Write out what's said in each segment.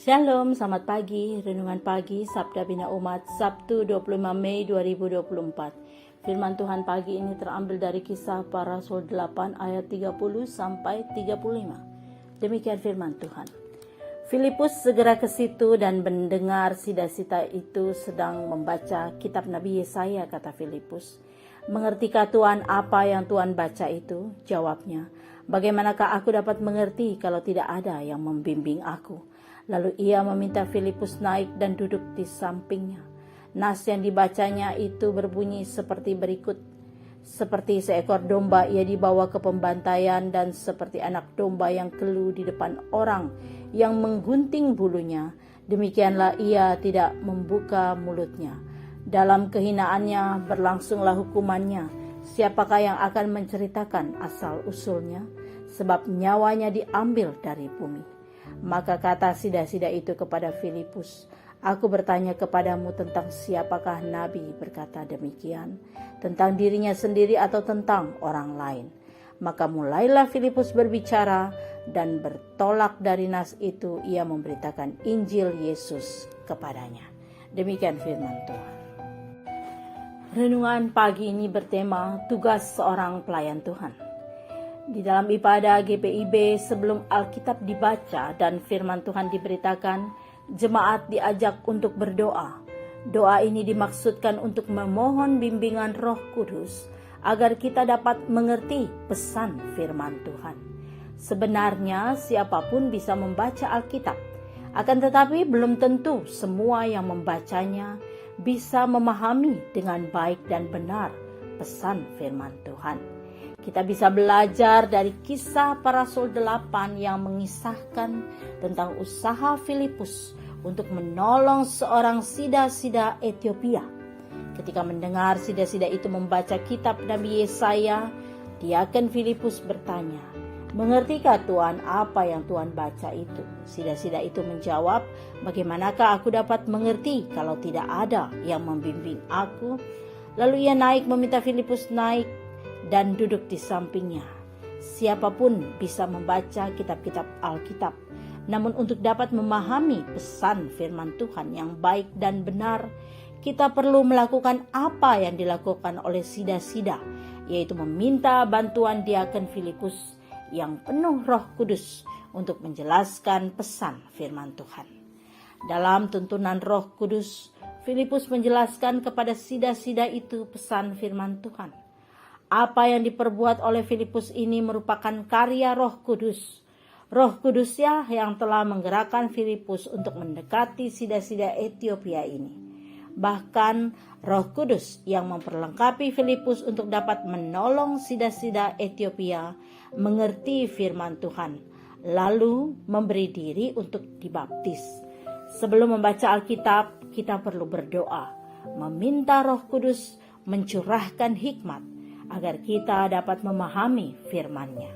Shalom, selamat pagi. Renungan pagi Sabda Bina Umat, Sabtu 25 Mei 2024. Firman Tuhan pagi ini terambil dari Kisah Para Rasul 8 ayat 30 sampai 35. Demikian firman Tuhan. Filipus segera ke situ dan mendengar sida-sida itu sedang membaca kitab Nabi Yesaya, kata Filipus. Mengertikah Tuhan apa yang Tuhan baca itu? Jawabnya, bagaimanakah aku dapat mengerti kalau tidak ada yang membimbing aku? Lalu ia meminta Filipus naik dan duduk di sampingnya. Nas yang dibacanya itu berbunyi seperti berikut. Seperti seekor domba ia dibawa ke pembantaian, dan seperti anak domba yang keluh di depan orang yang menggunting bulunya, demikianlah ia tidak membuka mulutnya. Dalam kehinaannya berlangsunglah hukumannya. Siapakah yang akan menceritakan asal-usulnya? Sebab nyawanya diambil dari bumi. Maka kata sida-sida itu kepada Filipus, aku bertanya kepadamu tentang siapakah Nabi berkata demikian, tentang dirinya sendiri atau tentang orang lain. Maka mulailah Filipus berbicara, dan bertolak dari nas itu ia memberitakan Injil Yesus kepadanya. Demikian firman Tuhan. Renungan pagi ini bertema tugas seorang pelayan Tuhan. Di dalam ibadah GPIB, sebelum Alkitab dibaca dan firman Tuhan diberitakan, jemaat diajak untuk berdoa. Doa ini dimaksudkan untuk memohon bimbingan Roh Kudus agar kita dapat mengerti pesan firman Tuhan. Sebenarnya siapapun bisa membaca Alkitab, akan tetapi belum tentu semua yang membacanya bisa memahami dengan baik dan benar pesan firman Tuhan. Kita bisa belajar dari Kisah Para Rasul 8 yang mengisahkan tentang usaha Filipus untuk menolong seorang sida-sida Ethiopia. Ketika mendengar sida-sida itu membaca kitab Nabi Yesaya, diaken Filipus bertanya, mengertikah Tuhan apa yang Tuhan baca itu? Sida-sida itu menjawab, bagaimanakah aku dapat mengerti kalau tidak ada yang membimbing aku? Lalu ia naik meminta Filipus naik dan duduk di sampingnya. Siapapun bisa membaca kitab-kitab Alkitab, namun untuk dapat memahami pesan firman Tuhan yang baik dan benar, kita perlu melakukan apa yang dilakukan oleh sida-sida, yaitu meminta bantuan diaken Filipus yang penuh Roh Kudus untuk menjelaskan pesan firman Tuhan. Dalam tuntunan Roh Kudus, Filipus menjelaskan kepada sida-sida itu pesan firman Tuhan. Apa yang diperbuat oleh Filipus ini merupakan karya Roh Kudus. Roh Kudus ya yang telah menggerakkan Filipus untuk mendekati sida-sida Ethiopia ini. Bahkan Roh Kudus yang memperlengkapi Filipus untuk dapat menolong sida-sida Ethiopia mengerti firman Tuhan, lalu memberi diri untuk dibaptis. Sebelum membaca Alkitab, kita perlu berdoa, meminta Roh Kudus mencurahkan hikmat agar kita dapat memahami firman-Nya.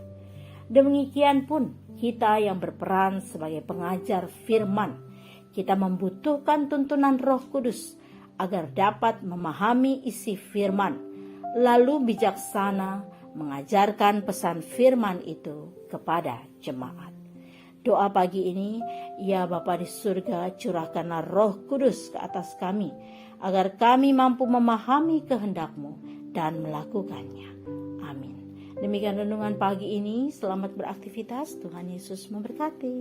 Demikian pun kita yang berperan sebagai pengajar firman, kita membutuhkan tuntunan Roh Kudus agar dapat memahami isi firman, lalu bijaksana mengajarkan pesan firman itu kepada jemaat. Doa pagi ini, ya Bapa di surga, curahkanlah Roh Kudus ke atas kami, agar kami mampu memahami kehendak-Mu dan melakukannya. Amin. Demikian renungan pagi ini. Selamat beraktivitas. Tuhan Yesus memberkati.